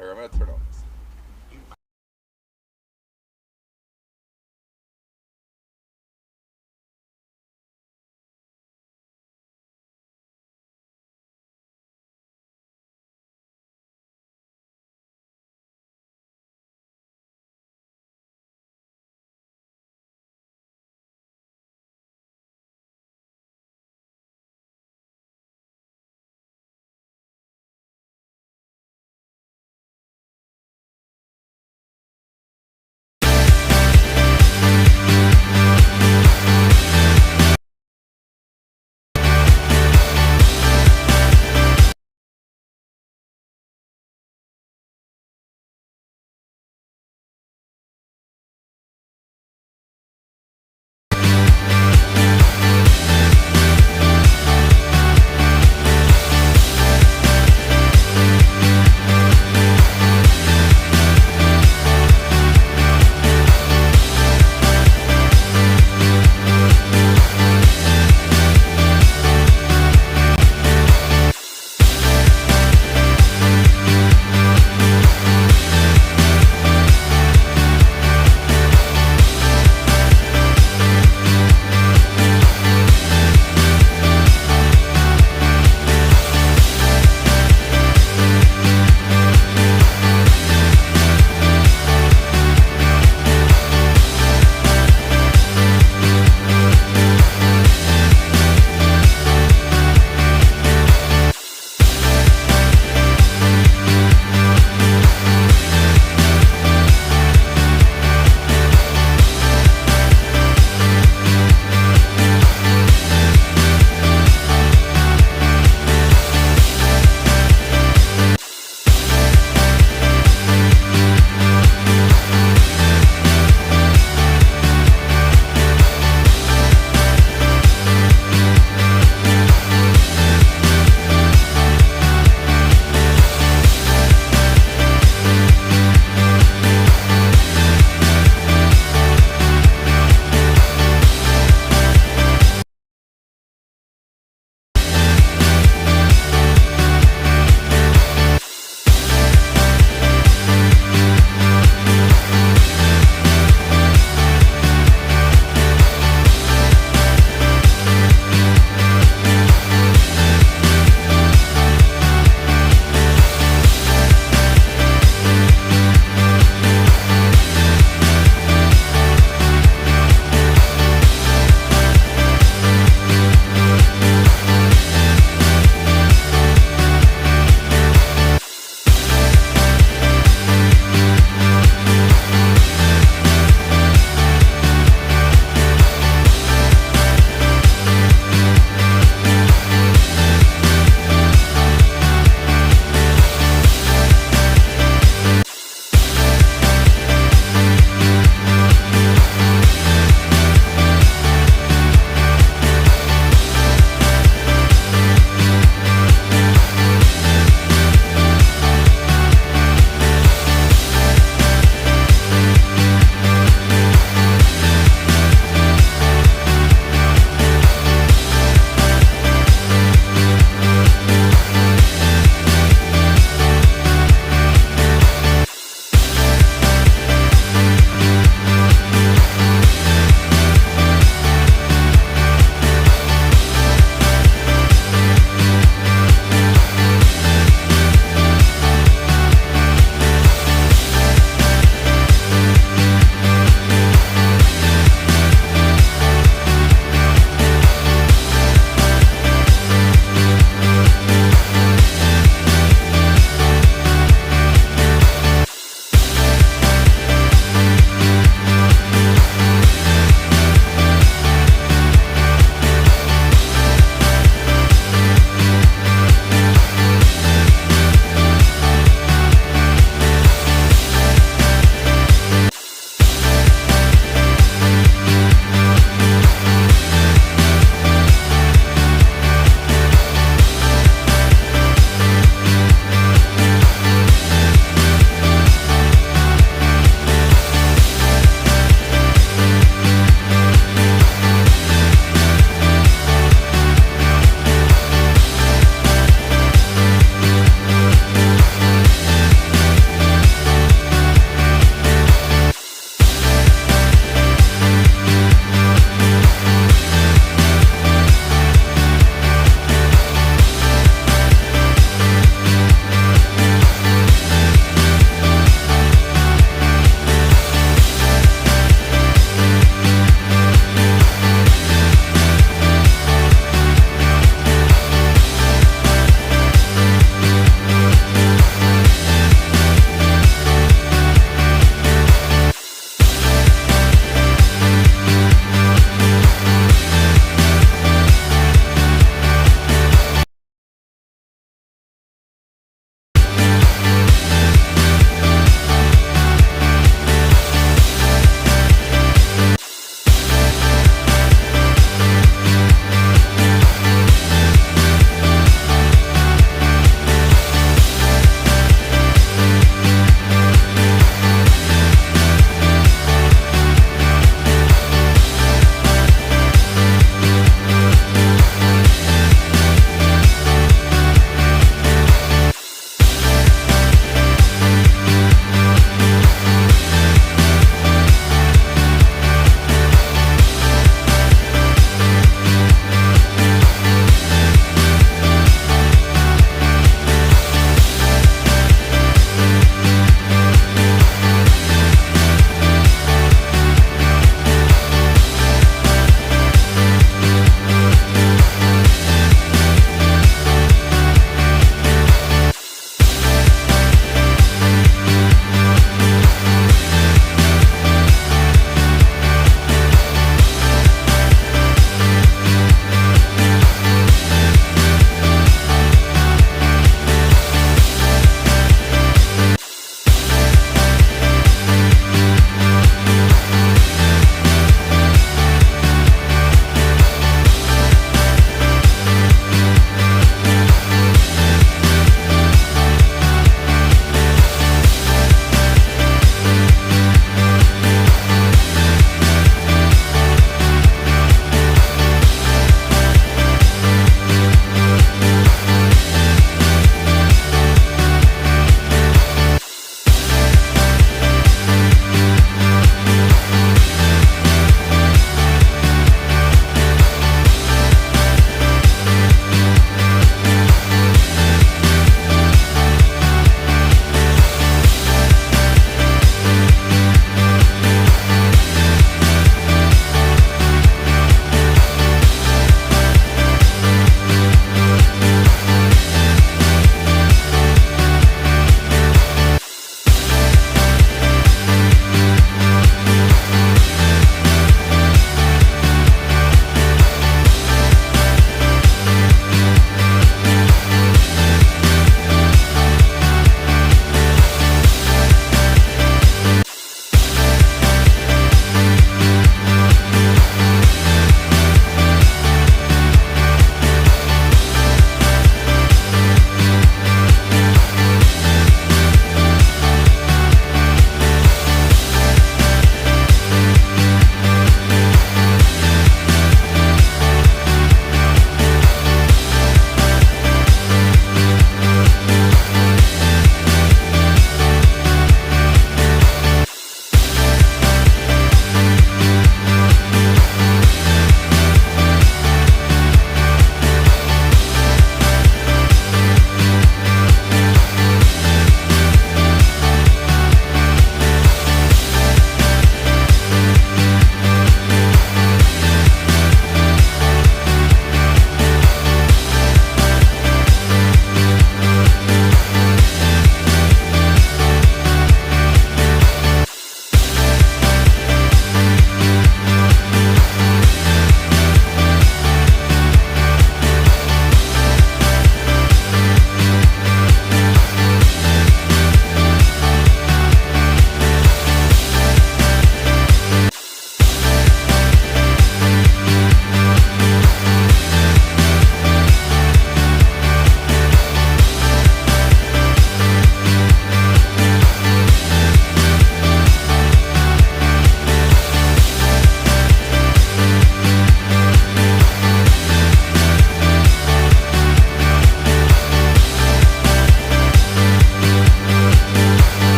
Here, I'm gonna turn off this.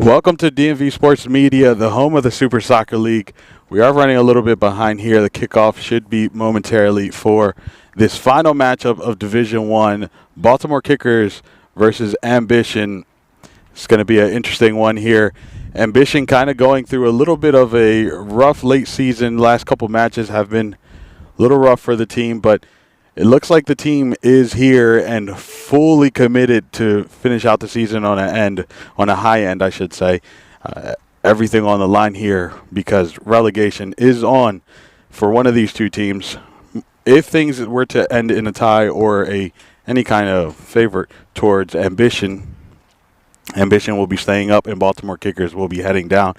Welcome to DMV Sports Media, the home of the Super Soccer League. We are running a little bit behind here. The kickoff should be momentarily for this final matchup of Division I, Baltimore Kickers versus Ambition. It's going to be an interesting one here. Ambition kind of going through a little bit of a rough late season. Last couple matches have been a little rough for the team, but it looks like the team is here and fully committed to finish out the season on a high end, I should say. Everything on the line here because relegation is on for one of these two teams. If things were to end in a tie or any kind of favorite towards Ambition will be staying up and Baltimore Kickers will be heading down.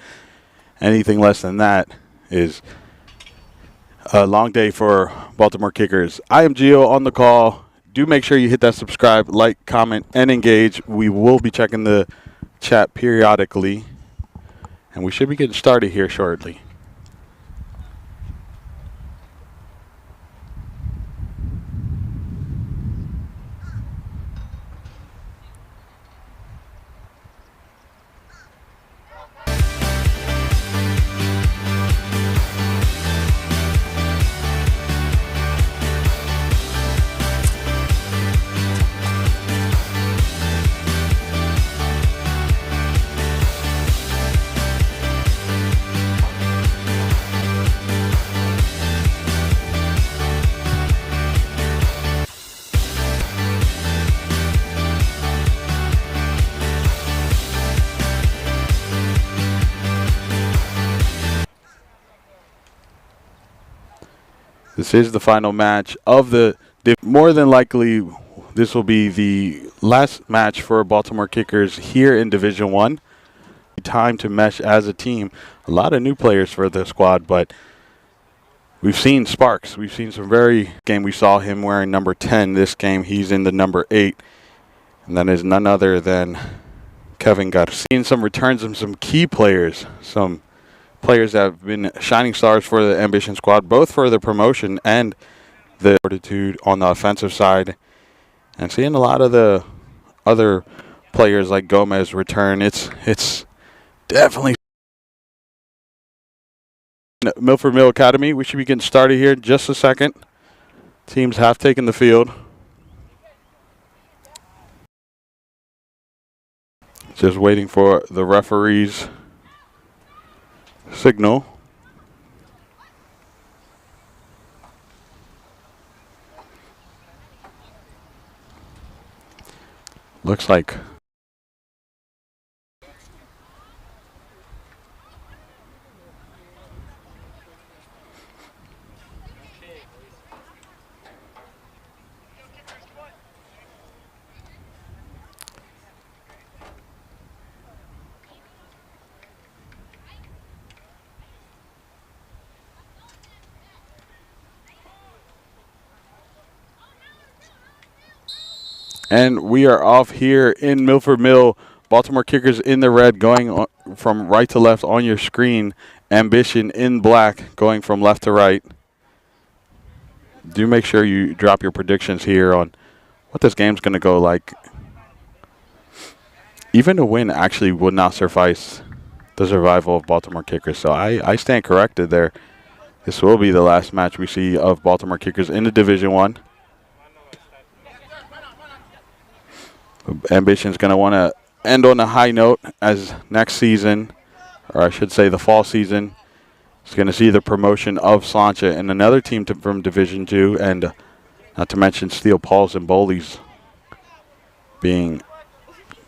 Anything less than that is a long day for Baltimore Kickers. I am Gio on the call. Do make sure you hit that subscribe, like, comment, and engage. We will be checking the chat periodically, and we should be getting started here shortly. This is the final match of the more than likely this will be the last match for Baltimore Kickers here in Division I. Time to mesh as a team. A lot of new players for the squad, but we've seen sparks. We've seen some game. We saw him wearing number 10 this game. He's in the number 8, and that is none other than Kevin Garcia. Seen some returns of some key players, some players that have been shining stars for the Ambition squad, both for the promotion and the fortitude on the offensive side. And seeing a lot of the other players like Gomez return, it's definitely Milford Mill Academy. We should be getting started here in just a second. Teams have taken the field. Just waiting for the referee's signal. Looks like and we are off here in Milford Mill. Baltimore Kickers in the red, going from right to left on your screen. Ambition in black, going from left to right. Do make sure you drop your predictions here on what this game's going to go like. Even a win actually would not suffice the survival of Baltimore Kickers. So I stand corrected there. This will be the last match we see of Baltimore Kickers in the Division I. Ambition's going to want to end on a high note as next season, or I should say the fall season, is going to see the promotion of Slancha and another team from Division II, and not to mention Steel Pauls and Bowleys being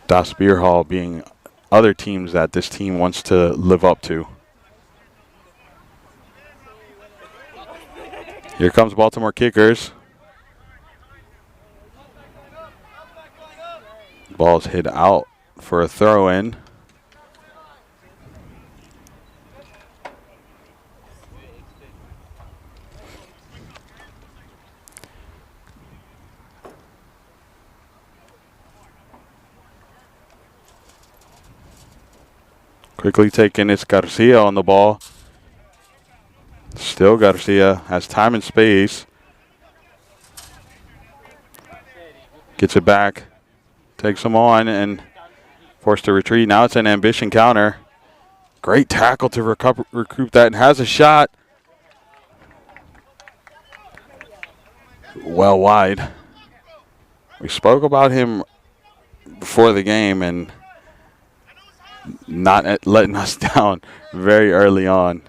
Das Beer Hall, being other teams that this team wants to live up to. Here comes Baltimore Kickers. Ball's hit out for a throw-in. Quickly taken, it's Garcia on the ball. Still Garcia has time and space. Gets it back. Takes him on and Forced to retreat. Now it's an ambition counter. Great tackle to recoup that, and has a shot. Well wide. We spoke about him before the game and not letting us down very early on.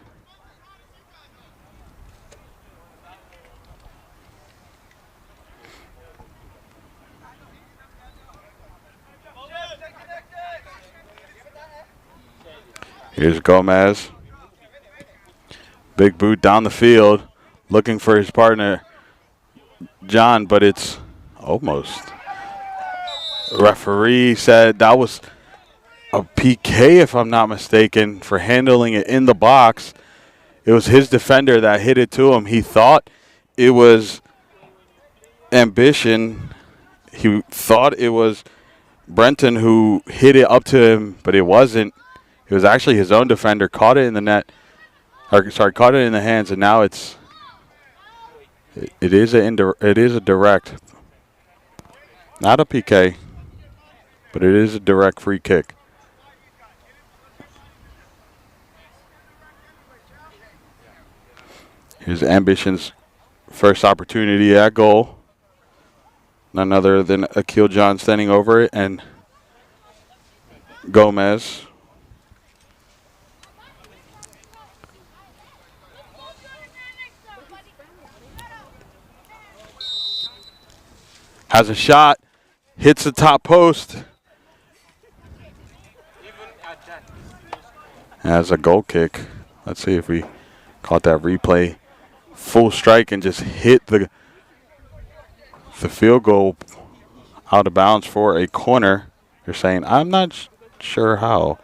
Here's Gomez. Big boot down the field, looking for his partner, John, but it's almost. Referee said that was a PK, if I'm not mistaken, for handling it in the box. It was his defender that hit it to him. He thought it was ambition. He thought it was Brenton who hit it up to him, but it wasn't. It was actually his own defender. Caught it in the net. Or, sorry, caught it in the hands, and now it is a direct, not a PK, but it is a direct free kick. Here's Ambition's first opportunity at goal. None other than Akil John standing over it, and Gomez. Has a shot, hits the top post. Has a goal kick. Let's see if we caught that replay. Full strike and just hit the field goal out of bounds for a corner. They're saying, I'm not sure how.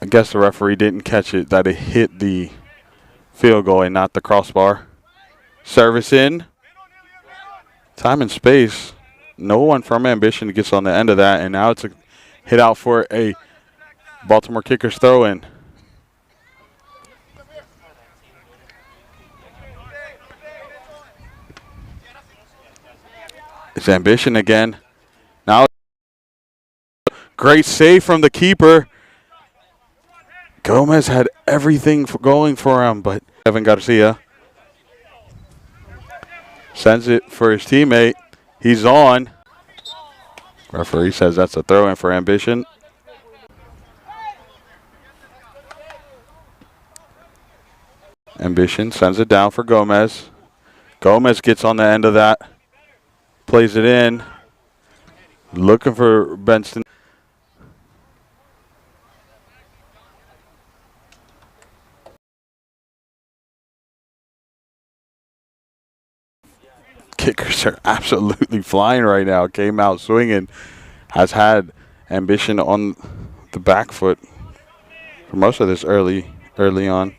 I guess the referee didn't catch it, that it hit the field goal and not the crossbar. Service in. Time and space. No one from Ambition gets on the end of that, and now it's a hit out for a Baltimore Kickers throw-in. It's Ambition again. Now, great save from the keeper. Gomez had everything going for him, but Evan Garcia sends it for his teammate. He's on. Referee says that's a throw-in for Ambition. Ambition sends it down for Gomez. Gomez gets on the end of that. Plays it in. Looking for Benston. Kickers are absolutely flying right now. Came out swinging. Has had Ambition on the back foot for most of this early on.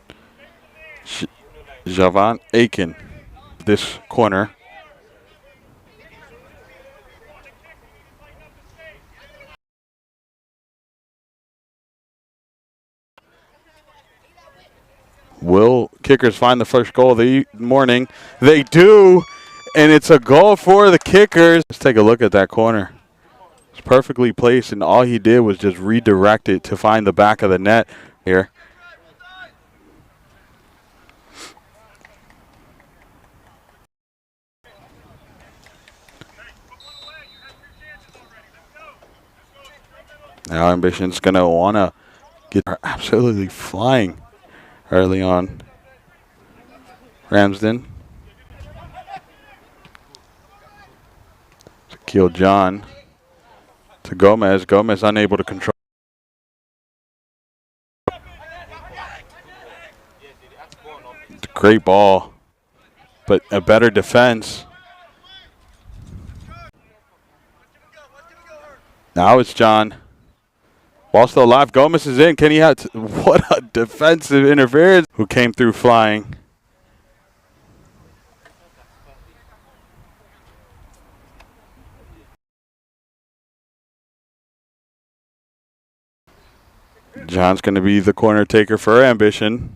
Javan Aiken, this corner. Will Kickers find the first goal of the morning? They do, and it's a goal for the Kickers. Let's take a look at that corner. It's perfectly placed, and all he did was just redirect it to find the back of the net here. Now Ambition's going to want to get absolutely flying early on. Ramsden. To Keel John. To Gomez. Gomez unable to control. Great ball, but a better defense. Now it's John. Ball still alive. Gomez is in. Can he have what a defensive interference? Who came through flying. John's going to be the corner taker for Ambition.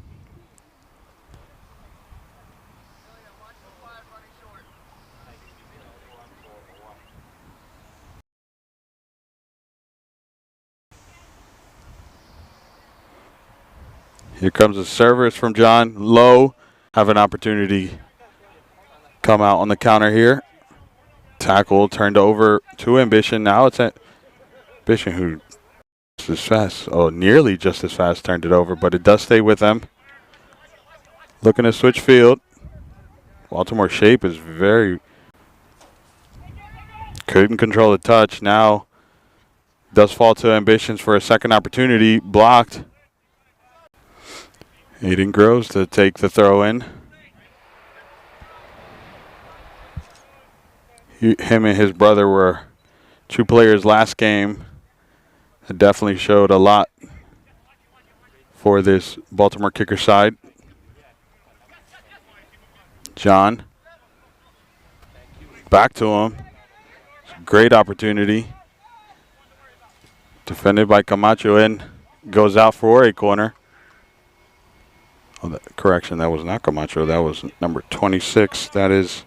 Here comes a service from John. Low. Have an opportunity come out on the counter here. Tackle turned over to Ambition. Now it's Ambition who just as fast. Oh, nearly just as fast turned it over, but it does stay with them. Looking to switch field. Baltimore shape is very. Couldn't control the touch. Now does fall to Ambitions for a second opportunity. Blocked. Aiden Groves to take the throw in. Him and his brother were two players last game. It definitely showed a lot for this Baltimore kicker side. John. Back to him. Great opportunity. Defended by Camacho and goes out for a corner. Oh, correction, that was not Camacho. That was number 26. That is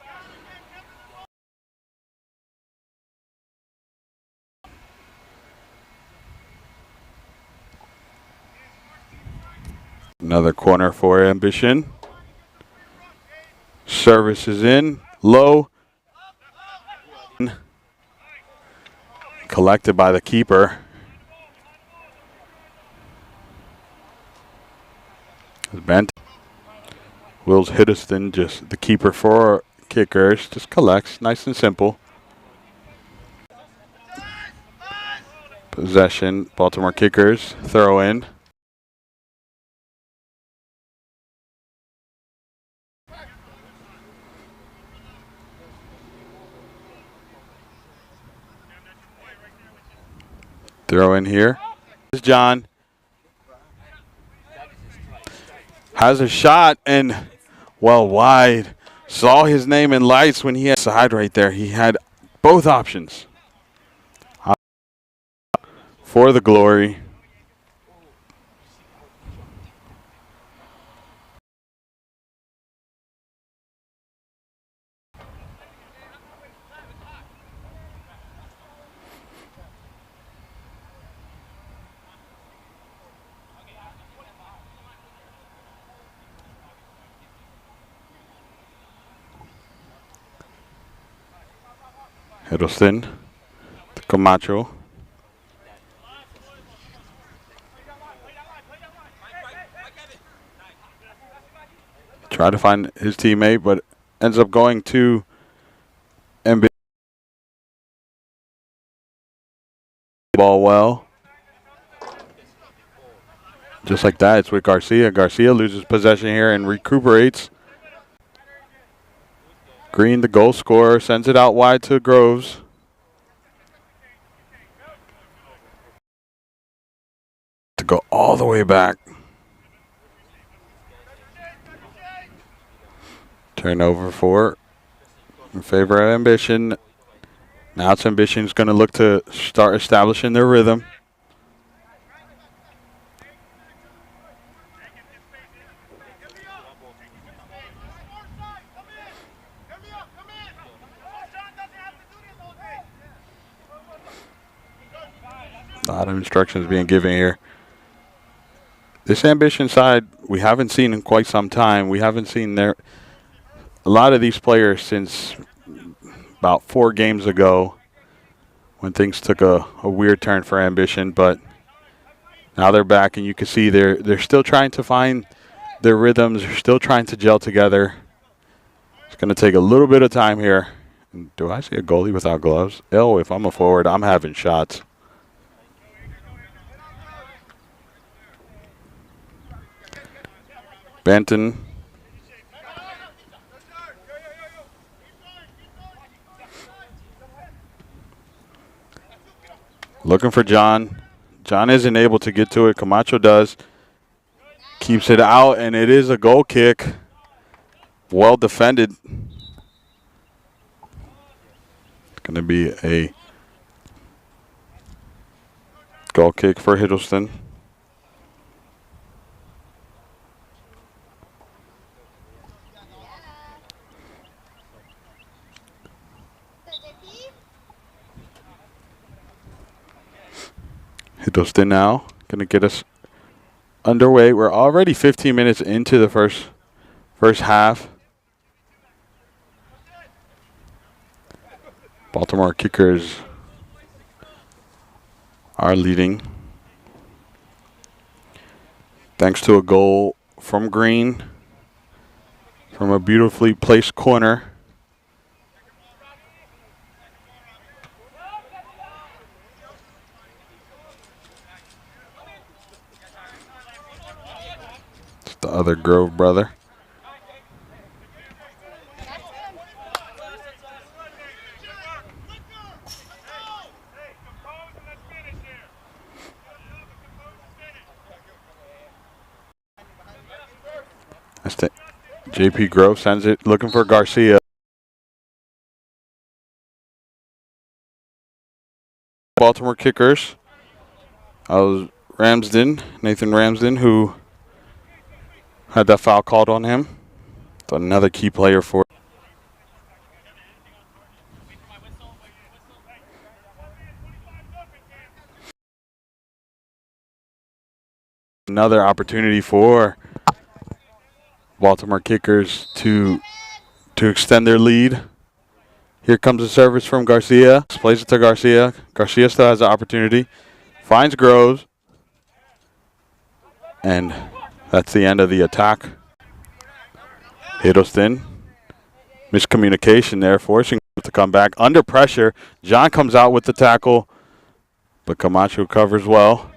another corner for Ambition. Service is in. Low. Collected by the keeper. Bent. Wills Hiddleston, just the keeper for kickers, just collects. Nice and simple. Possession. Baltimore kickers. Throw in. Throw in here. This is John. Has a shot and well wide. Saw his name in lights when he had side right there. He had both options. For the glory. Hiddleston to Camacho. Try to find his teammate, but ends up going to MB. Ball well. Just like that, it's with Garcia. Garcia loses possession here and recuperates. Green, the goal scorer, sends it out wide to Groves. To go all the way back. Turnover for in favor of Ambition. Now it's Ambition's going to look to start establishing their rhythm. A lot of instructions being given here. This Ambition side we haven't seen in quite some time. We haven't seen a lot of these players since about 4 games ago when things took a weird turn for Ambition, but now they're back and you can see they're still trying to find their rhythms. They're still trying to gel together. It's going to take a little bit of time here. Do I see a goalie without gloves? Oh, if I'm a forward, I'm having shots. Benton. Looking for John. John isn't able to get to it. Camacho does. Keeps it out, and it is a goal kick. Well defended. It's going to be a goal kick for Hiddleston. Hiddleston now going to get us underway. We're already 15 minutes into the first half. Baltimore kickers are leading thanks to a goal from Green from a beautifully placed corner. It's the other Grove brother. That's the JP Grove sends it, looking for Garcia. Baltimore kickers. Nathan Ramsden, who had that foul called on him. It's another key player for another opportunity for Baltimore kickers to extend their lead. Here comes a service from Garcia. Plays it to Garcia. Garcia still has the opportunity. Finds Groves. And that's the end of the attack. Hiddleston. Miscommunication there, forcing him to come back. Under pressure. John comes out with the tackle. But Camacho covers well.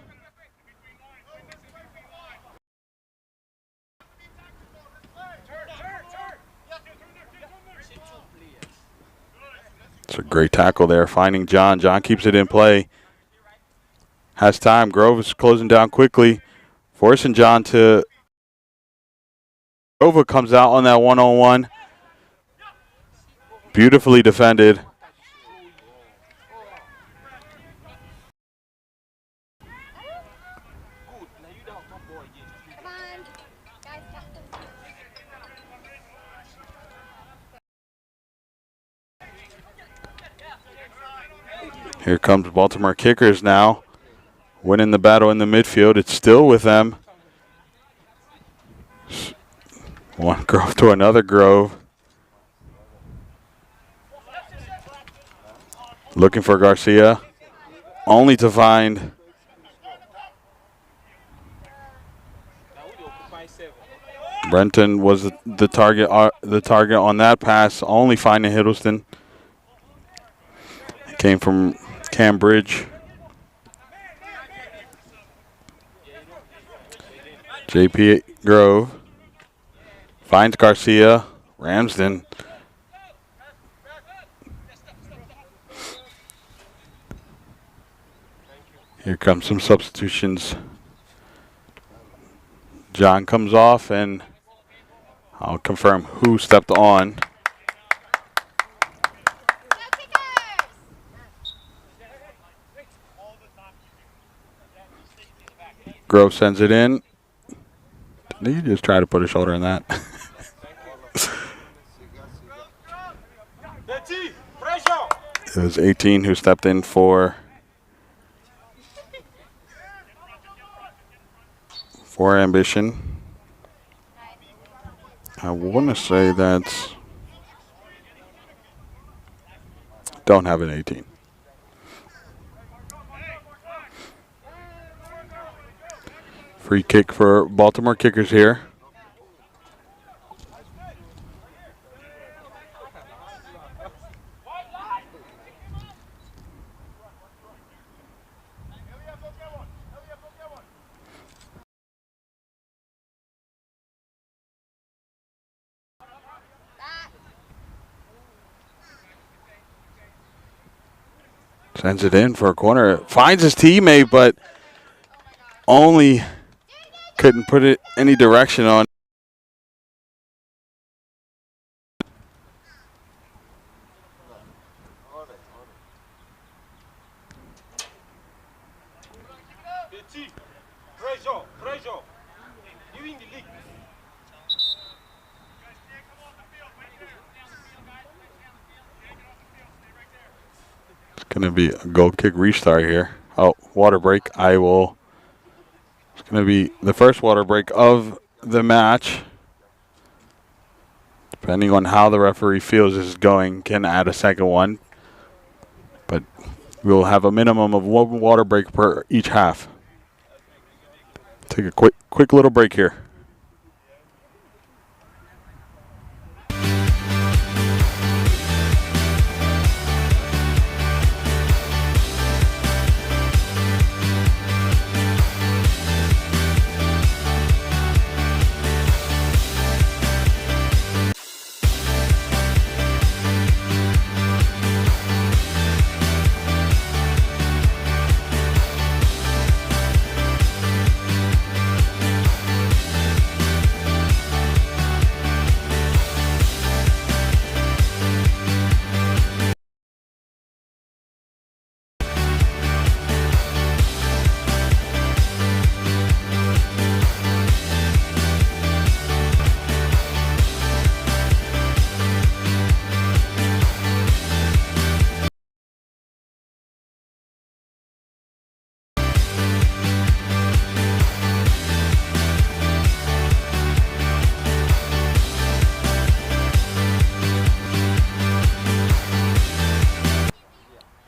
It's a great tackle there, finding John. John keeps it in play. Has time. Grove is closing down quickly, forcing John to. Grove comes out on that one-on-one. Beautifully defended. Here comes Baltimore kickers now, winning the battle in the midfield. It's still with them. One Grove to another Grove. Looking for Garcia, only to find Brenton was the target on that pass, only finding Hiddleston. It came from Cambridge. JP Grove finds Garcia. Ramsden. Here comes some substitutions. John comes off, and I'll confirm who stepped on. Grove sends it in. Did you just try to put a shoulder in that? It was 18 who stepped in for Ambition. I want to say that's. Don't have an 18. Free kick for Baltimore kickers here. Sends it in for a corner. Finds his teammate, but only couldn't put it any direction on. It's going to be a goal kick restart here. Oh, water break. I will It's going to be the first water break of the match. Depending on how the referee feels this is going, can add a second one. But we'll have a minimum of one water break per each half. Take a quick little break here.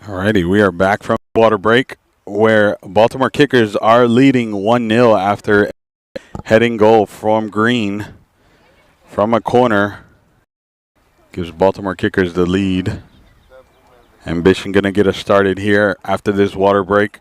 Alrighty, we are back from water break where Baltimore Kickers are leading 1-0 after heading goal from Green from a corner. Gives Baltimore Kickers the lead. Ambition going to get us started here after this water break.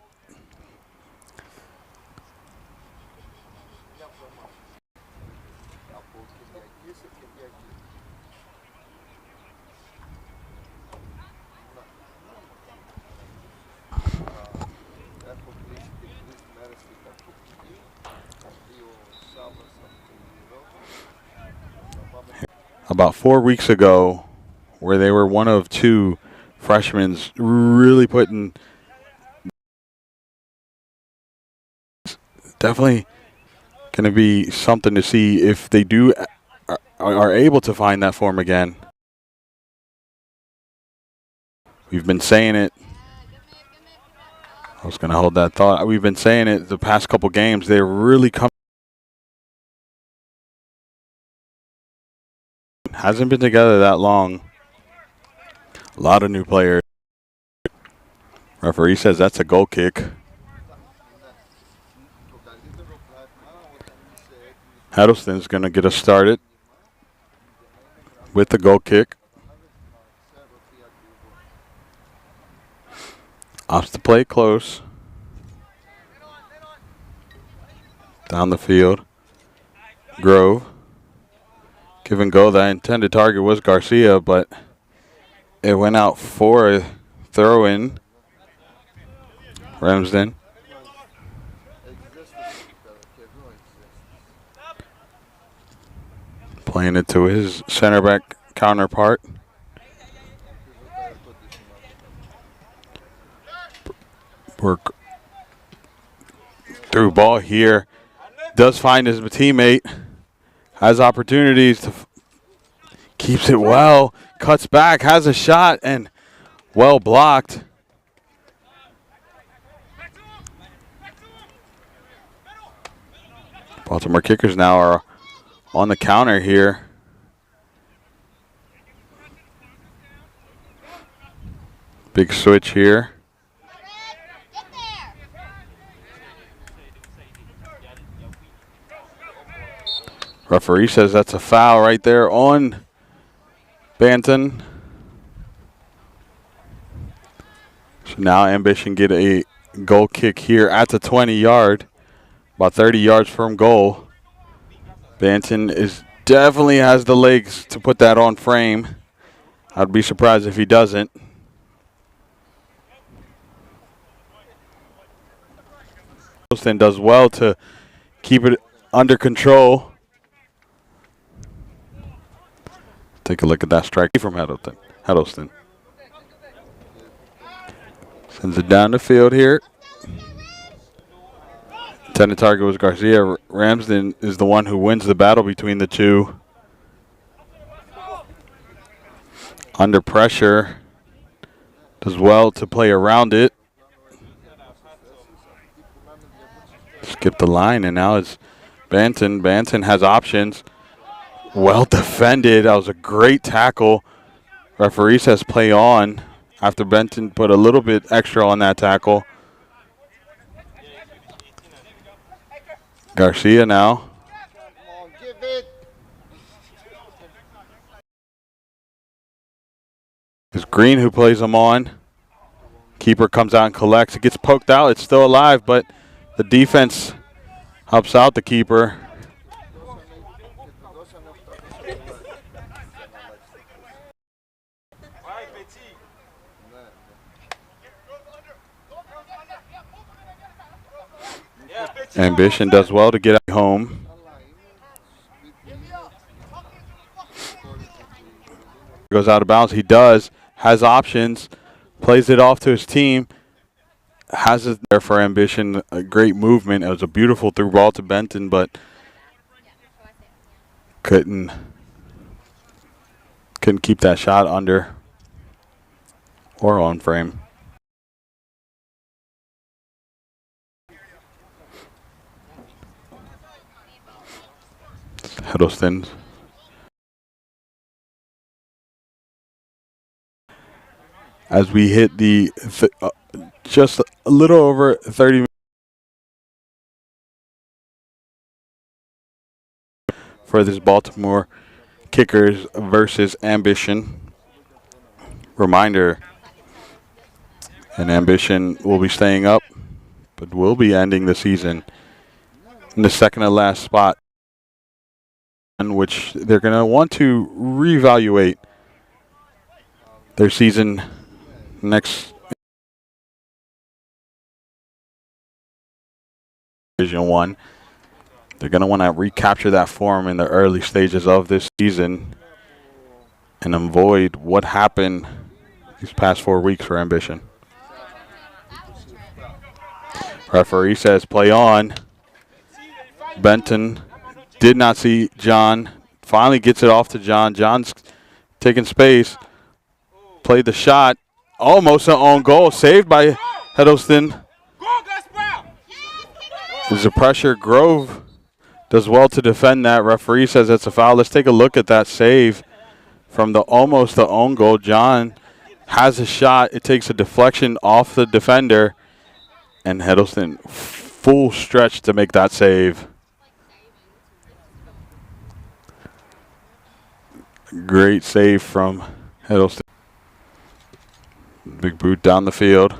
About 4 weeks ago, where they were one of two freshmen really putting definitely going to be something to see if they do are able to find that form again. We've been saying it. I was going to hold that thought. We've been saying it the past couple games. They're really coming. Hasn't been together that long. A lot of new players. Referee says that's a goal kick. Huddleston's going to get us started with the goal kick. Opts to play close. Down the field. Grove. Give and go. The intended target was Garcia, but it went out for a throw-in. Ramsden. Playing it to his center back counterpart. Work through ball here. Does find his teammate. Has opportunities to keeps it well. Cuts back. Has a shot and well blocked. Baltimore Kickers now are on the counter here. Big switch here. Referee says that's a foul right there on Banton. So now Ambition get a goal kick here at the 20-yard, about 30 yards from goal. Banton definitely has the legs to put that on frame. I'd be surprised if he doesn't. Huddleston does well to keep it under control. Take a look at that strike from Huddleston. Sends it down the field here. Intended target was Garcia. Ramsden is the one who wins the battle between the two. Under pressure. Does well to play around it. Skip the line, and now it's Banton. Banton has options. Well defended. That was a great tackle. Referee says play on after Benton put a little bit extra on that tackle. Garcia now. It's Green who plays him on. Keeper comes out and collects. It gets poked out. It's still alive, but the defense helps out the keeper. Ambition does well to get home. Goes out of bounds. He does. Has options. Plays it off to his team. Has it there for Ambition. A great movement. It was a beautiful through ball to Benton, but couldn't keep that shot under or on frame. Hiddleston. As we hit the just a little over 30 minutes for this Baltimore Kickers versus Ambition. Reminder, and Ambition will be staying up, but will be ending the season in the second to last spot, in which they're going to want to reevaluate their season next Division 1. They're going to want to recapture that form in the early stages of this season and avoid what happened these past 4 weeks for Ambition. Referee says play on. Benton did not see John. Finally gets it off to John. John's taking space. Played the shot. Almost an own goal. Saved by Hiddleston. There's a pressure. Grove does well to defend that. Referee says it's a foul. Let's take a look at that save from the almost the own goal. John has a shot. It takes a deflection off the defender. And Hiddleston full stretch to make that save. Great save from Hiddleston. Big boot down the field.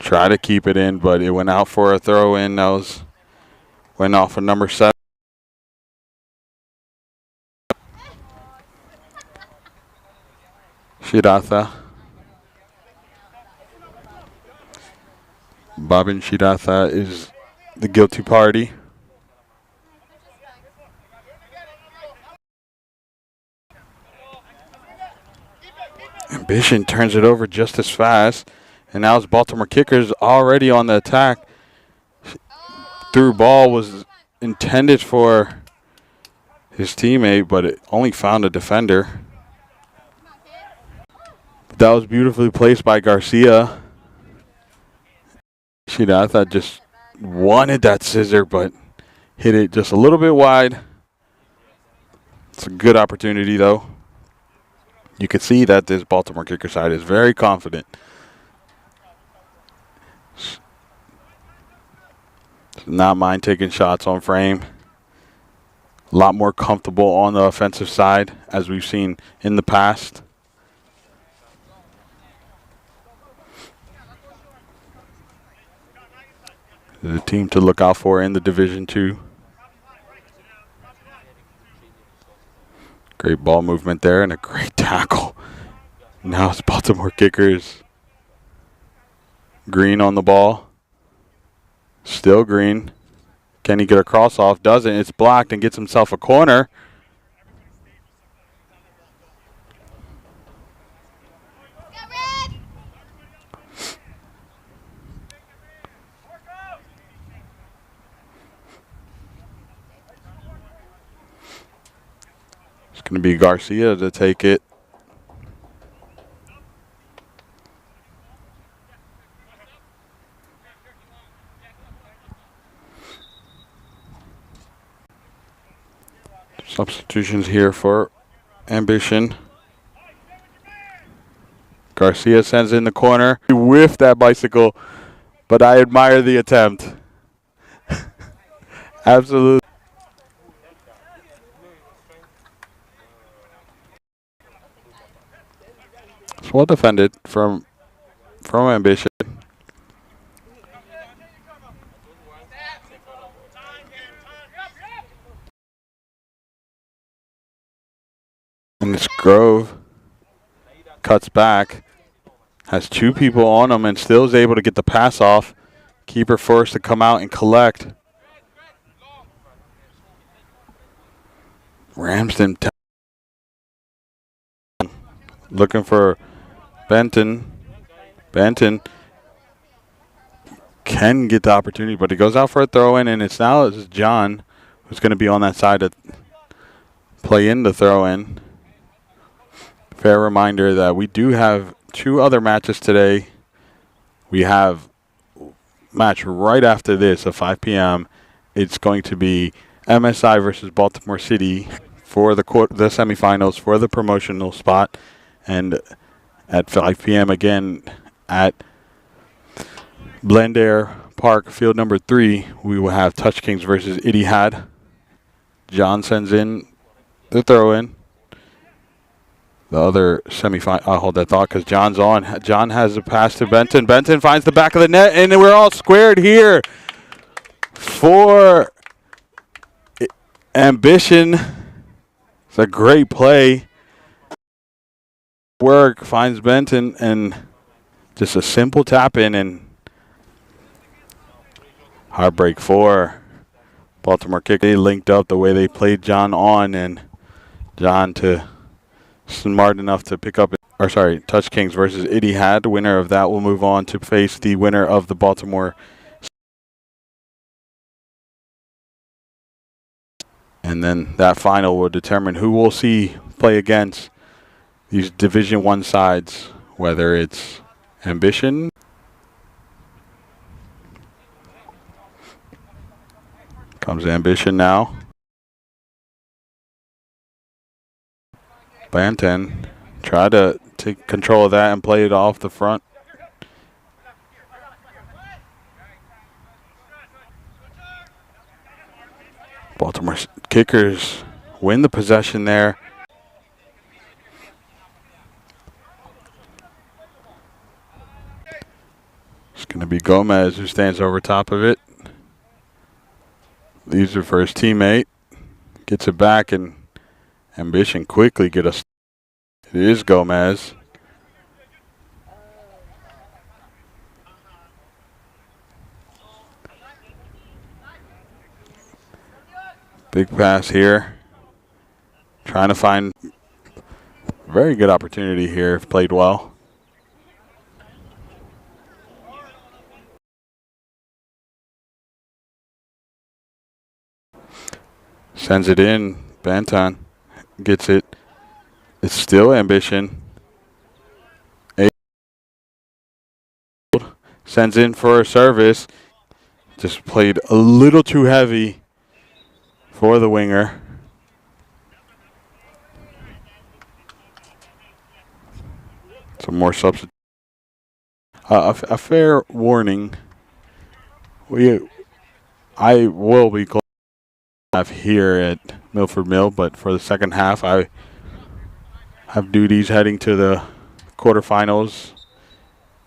Try to keep it in, but it went out for a throw in. That went off of number 7. Shiratha. Babin Shiratha is the guilty party. Ambition turns it over just as fast. And now it's Baltimore Kickers already on the attack. Through ball was intended for his teammate, but it only found a defender. That was beautifully placed by Garcia. Shiratha just wanted that scissor, but hit it just a little bit wide. It's a good opportunity, though. You can see that this Baltimore Kicker side is very confident. Not mind taking shots on frame. A lot more comfortable on the offensive side, as we've seen in the past. The team to look out for in the Division 2. Great ball movement there and a great tackle. Now it's Baltimore Kickers. Green on the ball. Still Green. Can he get a cross off? Doesn't. It's blocked and gets himself a corner. It's going to be Garcia to take it. Substitutions here for Ambition. Garcia sends in the corner. He whiffed that bicycle, but I admire the attempt. Absolutely. It's well defended from Ambition. And it's Grove. Cuts back. Has two people on him and still is able to get the pass off. Keeper forced to come out and collect. Ramsden looking for Benton. Benton can get the opportunity, but he goes out for a throw-in, and it's John who's going to be on that side to play in the throw-in. Fair reminder that we do have two other matches today. We have match right after this at 5 p.m. It's going to be MSI versus Baltimore City for the semifinals for the promotional spot, and at 5 p.m. again at Blendair Park, field number 3, we will have Touch Kings versus Etihad. John sends in the throw-in. The other semifinal, I'll hold that thought because John's on. John has a pass to Benton. Benton finds the back of the net, and we're all squared here for Ambition. It's a great play. Work finds Benton, and just a simple tap in, and heartbreak for Baltimore kick. They linked up the way they played John on, and John smart enough to pick up, Touch Kings versus Etihad. The winner of that will move on to face the winner of the Baltimore. And then that final will determine who we'll see play against these Division 1 sides, whether it's Ambition. Comes Ambition now. Banton try to take control of that and play it off the front. Baltimore kickers win the possession there. It's going to be Gomez who stands over top of it. Leaves it for his teammate. Gets it back, and Ambition quickly get us. It is Gomez. Big pass here. Trying to find very good opportunity here if played well. Sends it in. Banton gets it. It's still Ambition. Sends in for a service. Just played a little too heavy for the winger. Some more substitutes. A fair warning. I will be close here at Milford Mill, but for the second half, I have duties heading to the quarterfinals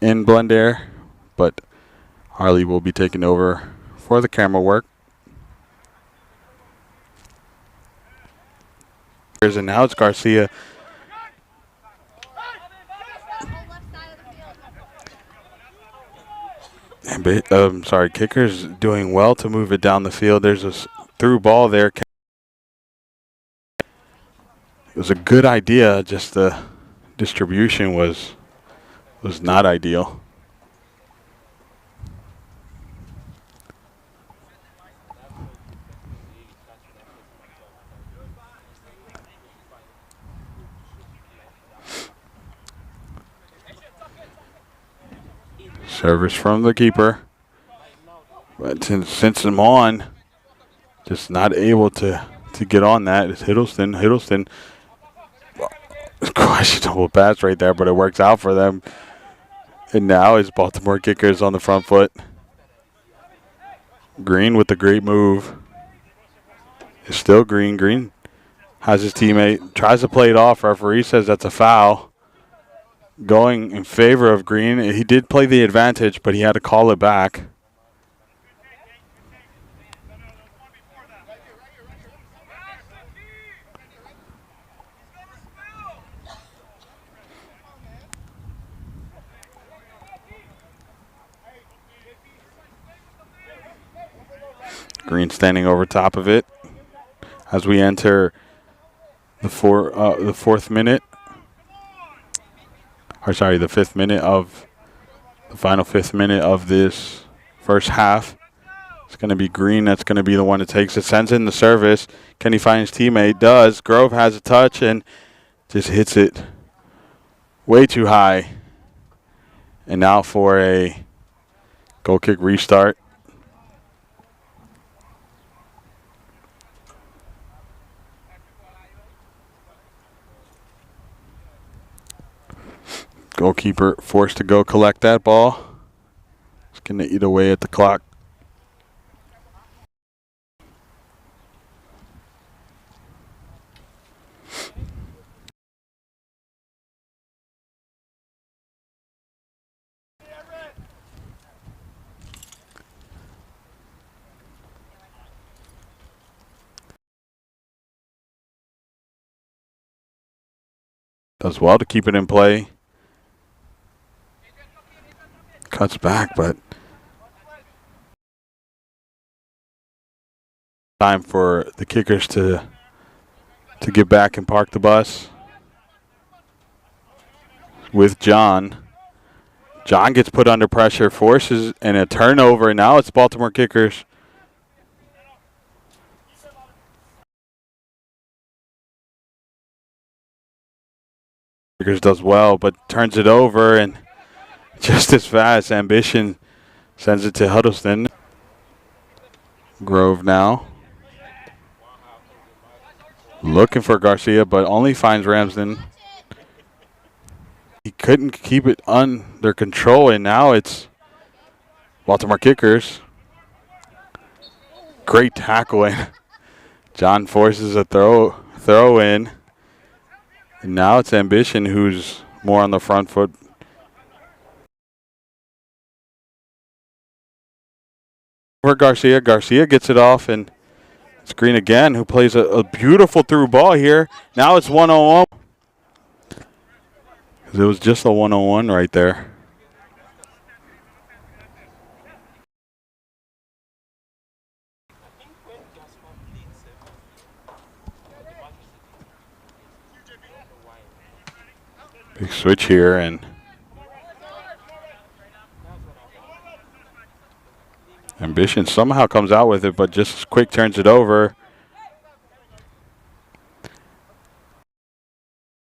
in Blendair, but Harley will be taking over for the camera work. And now it's Garcia. Kicker's doing well to move it down the field. There's a through ball there. It was a good idea, just the distribution was not ideal. Service from the keeper. But since I'm on, just not able to to get on that is Hiddleston. Hiddleston, questionable pass right there, but it works out for them. And now his Baltimore kickers on the front foot. Green with the great move. It's still Green. Green has his teammate, tries to play it off. Referee says that's a foul. Going in favor of Green. He did play the advantage, but he had to call it back. Green standing over top of it as we enter the fourth minute. Or sorry, the fifth minute of the final fifth minute of this first half. It's going to be Green that's going to be the one that takes it, sends in the service. Can he find his teammate? Does. Grove has a touch and just hits it way too high. And now for a goal kick restart. Goalkeeper forced to go collect that ball. It's going to eat away at the clock. Does well to keep it in play. Cuts back, but time for the kickers to get back and park the bus with John. John gets put under pressure, forces and a turnover, and now it's Baltimore kickers. Kickers does well, but turns it over and just as fast. Ambition sends it to Huddleston. Grove now. Looking for Garcia, but only finds Ramsden. He couldn't keep it under control, and now it's Baltimore kickers. Great tackle, and John forces a throw in. And now it's Ambition who's more on the front foot. For Garcia. Garcia gets it off, and it's Green again, who plays a beautiful through ball here. Now it's 1-on-1. It was just a 1-on-1 right there. Big switch here, and Ambition somehow comes out with it, but just as quick turns it over.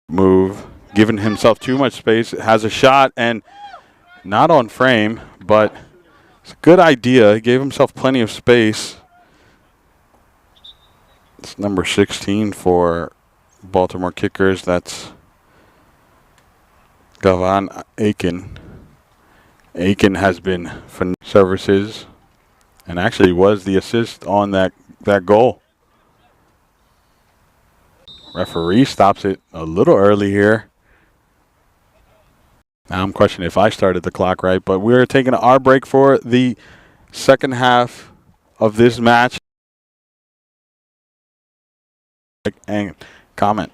Move, giving himself too much space, has a shot and not on frame, but it's a good idea. He gave himself plenty of space. It's number 16 for Baltimore kickers. That's Gavan Aiken. Aiken has been for services and actually was the assist on that goal. Referee stops it a little early here. Now I'm questioning if I started the clock right, but we're taking our break for the second half of this match. And comment.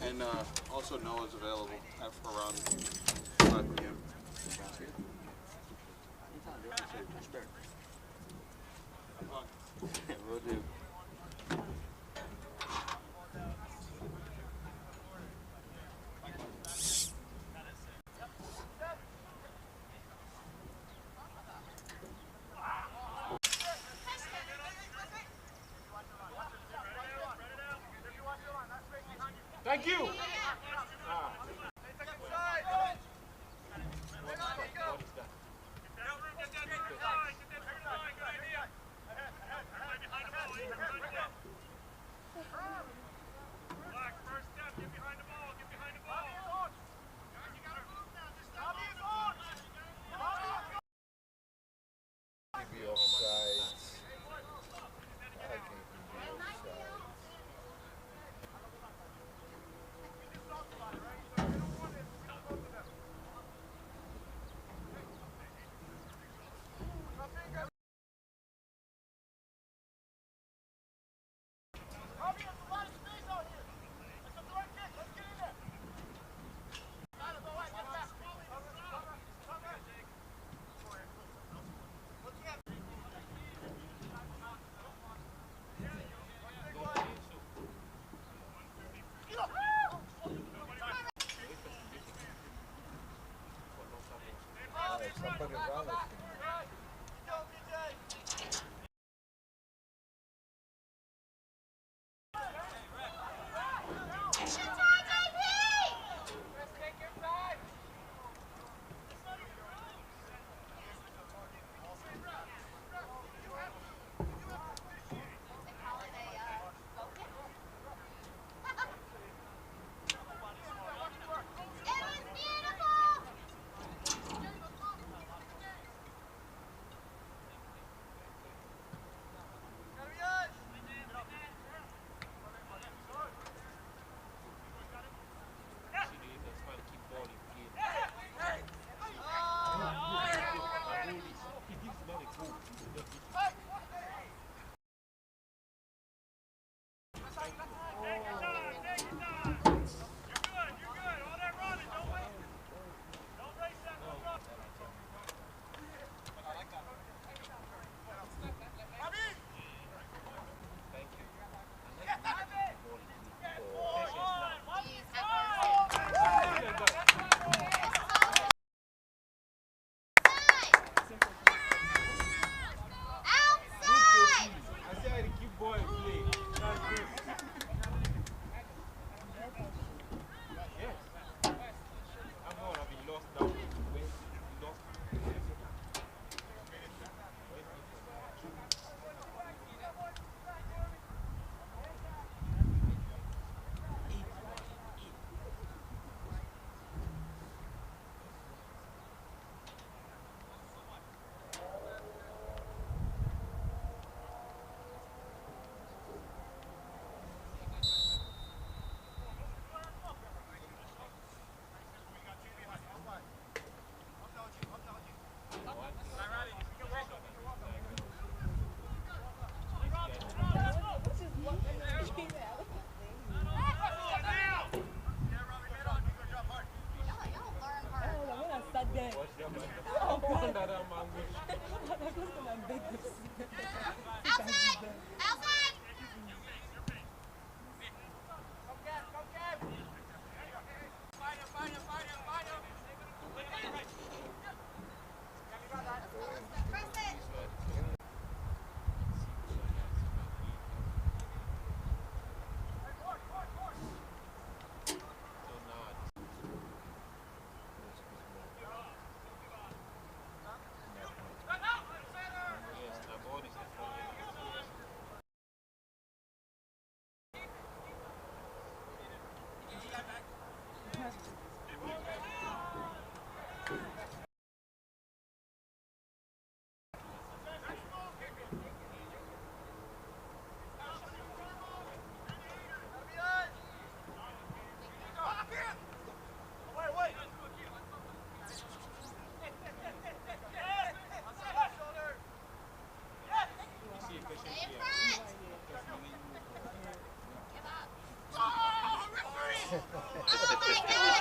And also Noah's available after around 5 p.m. Will do. Thank you.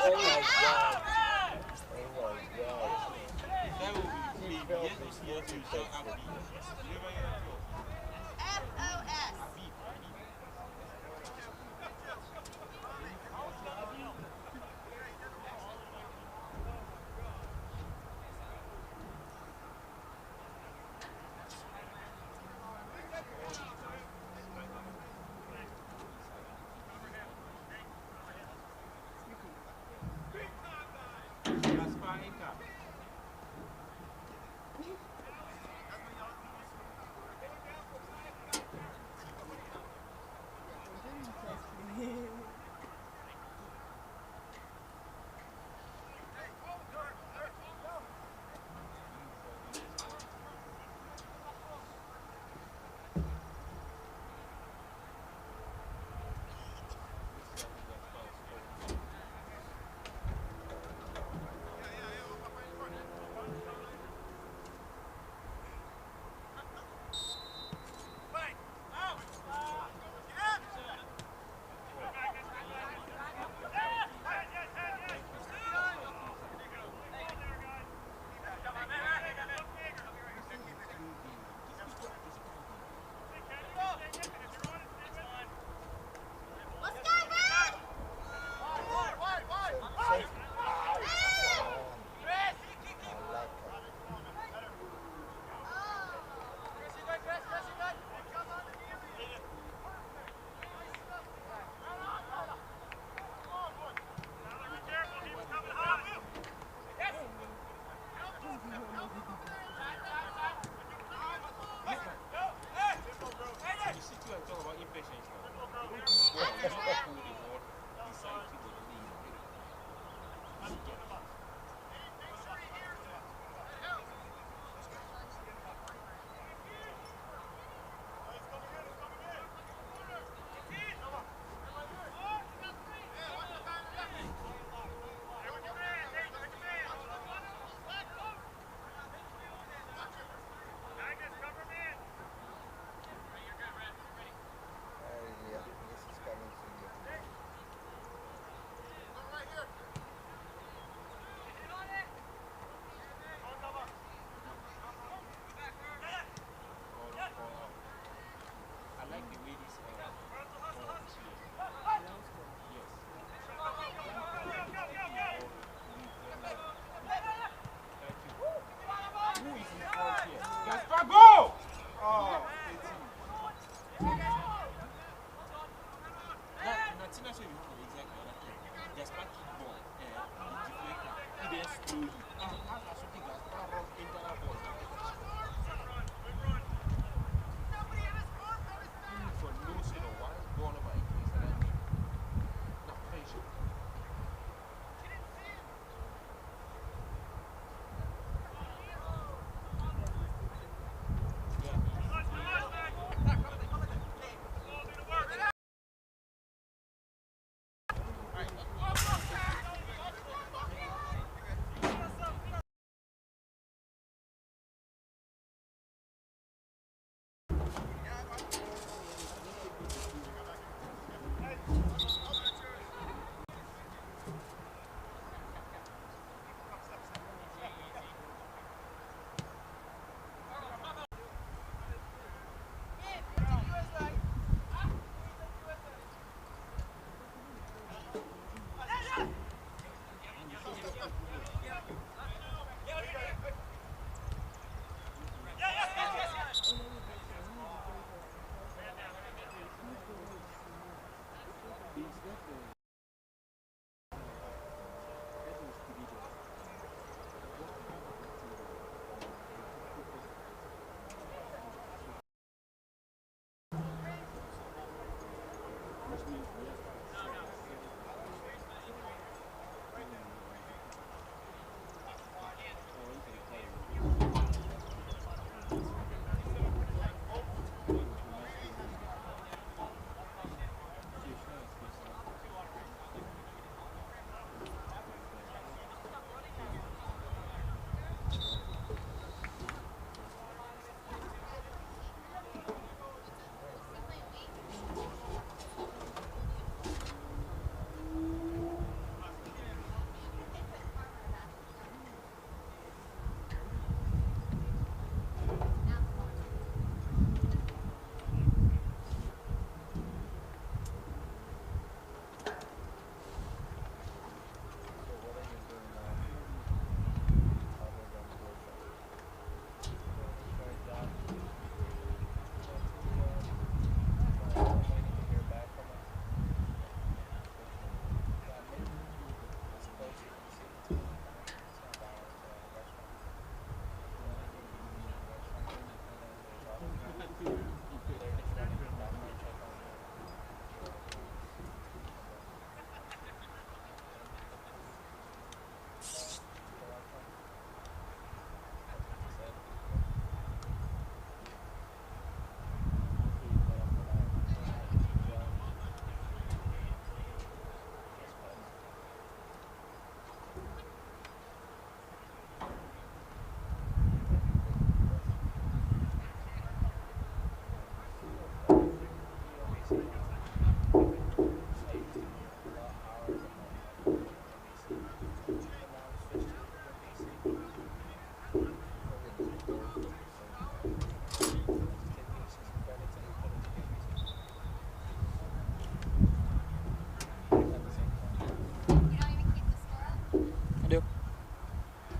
That will be me. Yes, we see it too. So I'll be.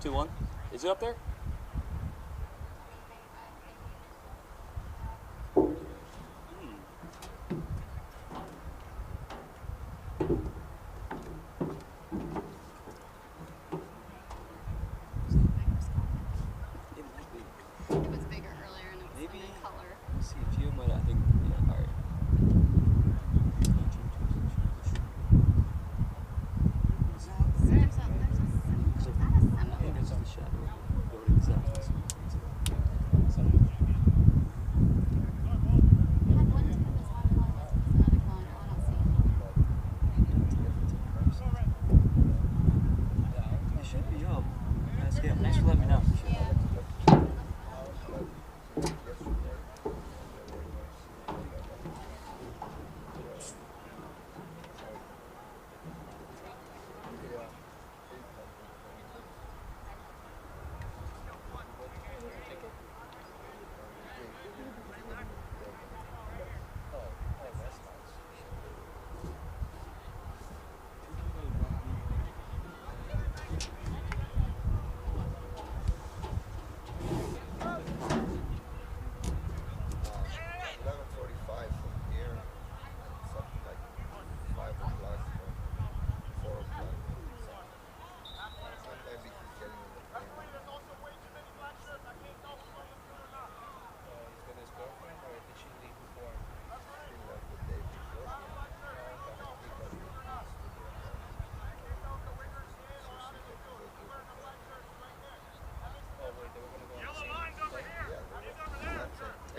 2-1. Is it up there? Thanks for letting me know.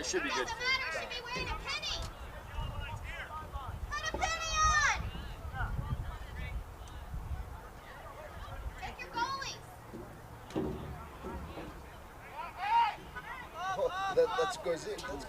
It should be good. Doesn't matter, should be wearing a penny. Put a penny on. Take your goalies. Oh, that goes in. That's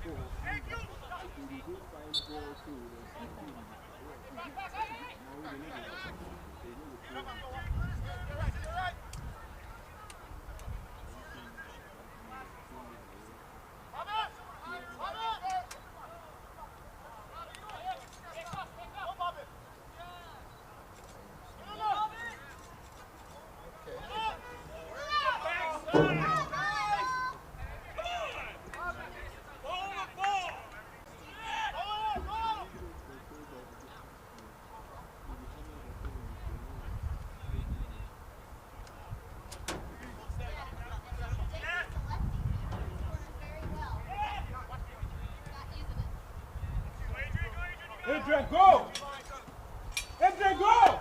Go in. Adrian, go! Adrian, go!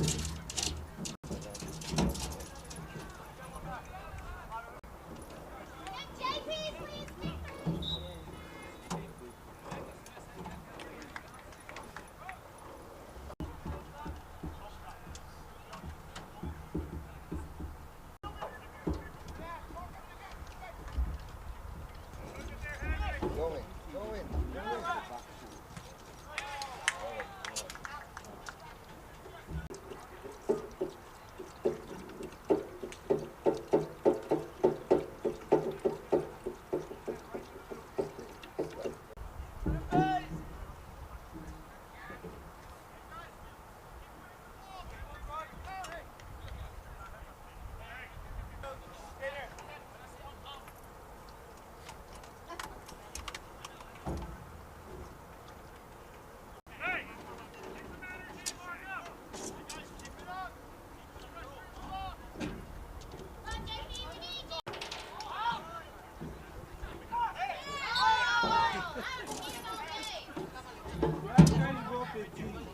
JP, please. Going. Last time you go 15.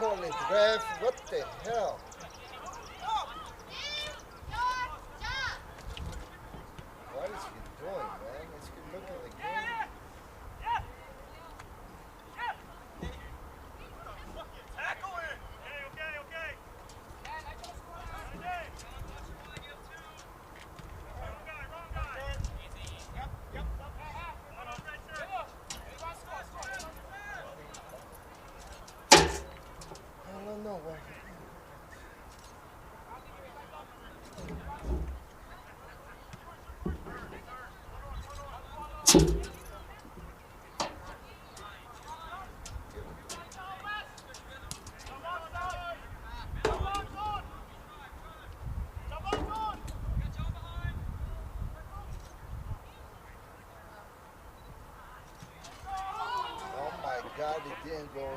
Call it, ref. What the hell? What is he doing, man? Is he looking at the game? I don't know why. Oh my God, it didn't go in.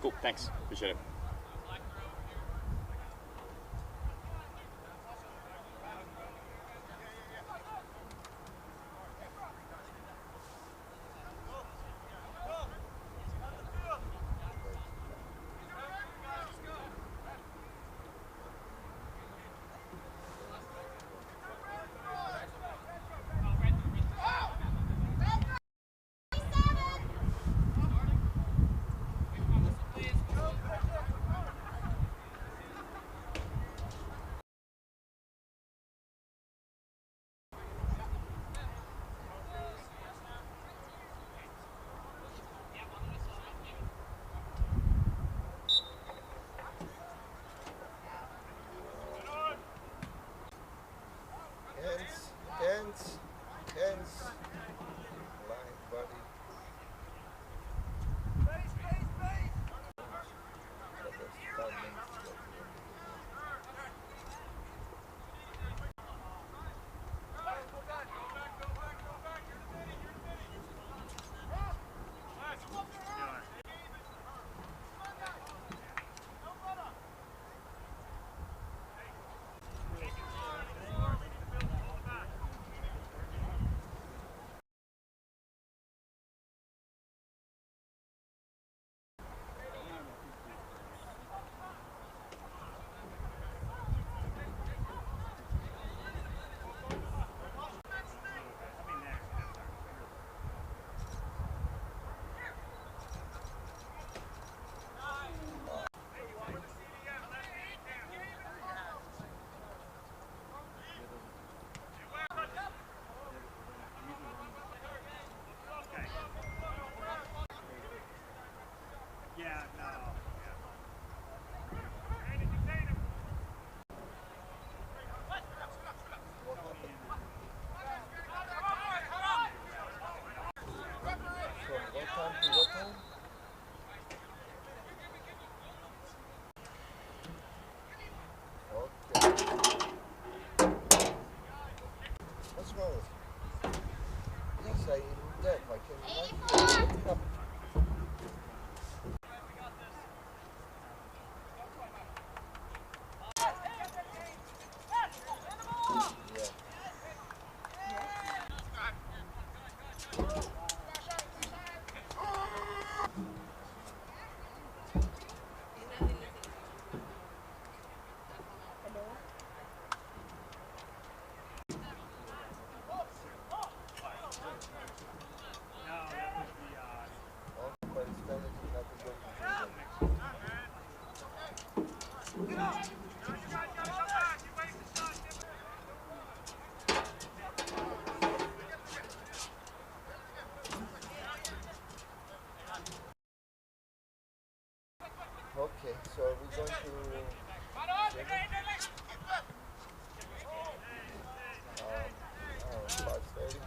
Cool, thanks. Appreciate it. Hands. Line, body. What's wrong with you? Yes, I am deaf. I can hear. What happened? going to 5:30.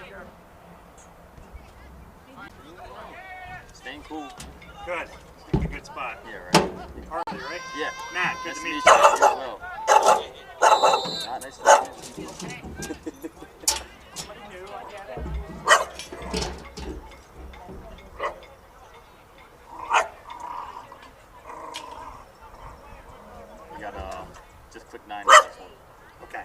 Good. Staying cool. Good. Picked a good spot. Yeah, right. Harley, right? Yeah. Matt, good Nice to to meet meet you. you as well. Nice to meet you. We got just click 9 on this one. Okay.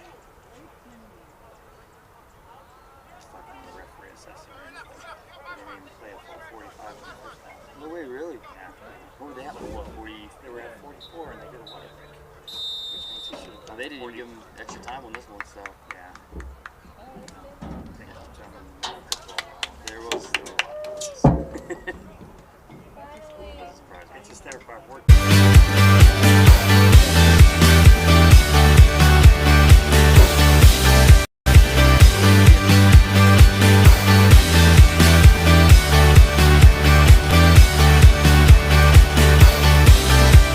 Fucking the referee assessing. They didn't even play a full 45 in the first half. No way, really? Yeah. What were they at? What, 40? They were at 44 and they did a water break. Which means he should have. They didn't even give them extra time on this one, so.